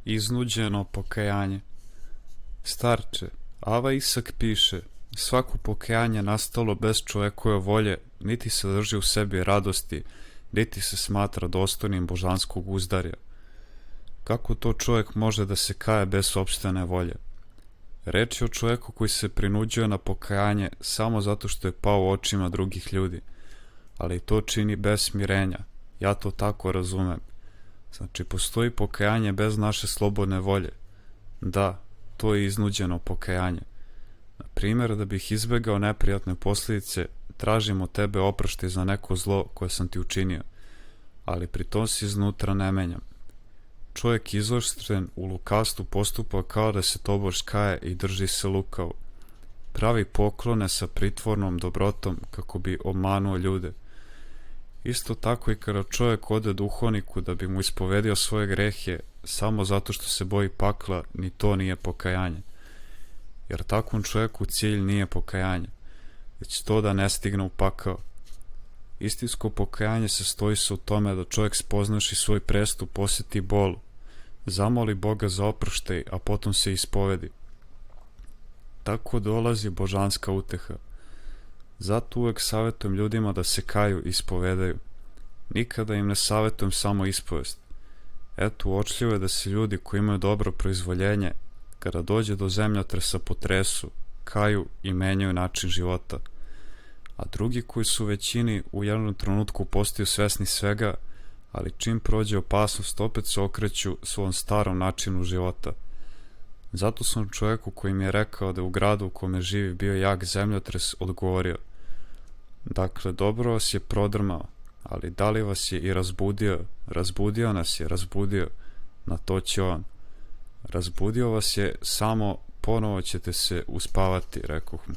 Iznuđeno pokajanje. Starče, Ava Isak piše, svako pokajanje nastalo bez čovekove volje, niti se drži u sebi radosti, niti se smatra dostojnim božanskog uzdarja. Kako to čovjek može da se kaje bez sopstvene volje? Reč je o čovjeku koji se prinuđuje na pokajanje samo zato što je pao u očima drugih ljudi, ali to čini bez smirenja. Ja to tako razumem. Znači, postoji pokajanje bez naše slobodne volje. Da, to je iznuđeno pokajanje. Na primjer, da bih izbegao neprijatne posljedice, tražim od tebe oproštaj za neko zlo koje sam ti učinio, ali pri tom se iznutra ne menjam. Čovjek izoštren u lukavstvu postupa kao da se tobož kaje i drži se lukavo. Pravi poklone sa pritvornom dobrotom kako bi obmanuo ljude. Isto tako i kada čovjek ode duhovniku da bi mu ispovedio svoje grehe samo zato što se boji pakla, ni to nije pokajanje. Jer takvom čovjeku cilj nije pokajanje, već to da ne stigne u pakao. Istinsko pokajanje sastoji se u tome da čovjek spoznaši svoj prestup, osjeti bol, zamoli Boga za oproštaj, a potom se ispovedi. Tako dolazi božanska uteha. Zato uvek savjetujem ljudima da se kaju i ispovedaju. Nikada im ne savjetujem samo ispovest. Eto, uočljivo je da se ljudi koji imaju dobro proizvoljenje, kada dođe do zemljotresa potresu, kaju i menjaju način života. A drugi koji su u većini u jednom trenutku postaju svesni svega, ali čim prođe opasnost opet se okreću svom starom načinu života. Zato sam čovjeku koji mi je rekao da u gradu u kome živi bio jak zemljotres odgovorio: dakle, dobro vas je prodrmao, ali da li vas je i razbudio? Razbudio nas je, razbudio. Na to će on: razbudio vas je, samo ponovo ćete se uspavati, rekoh mu.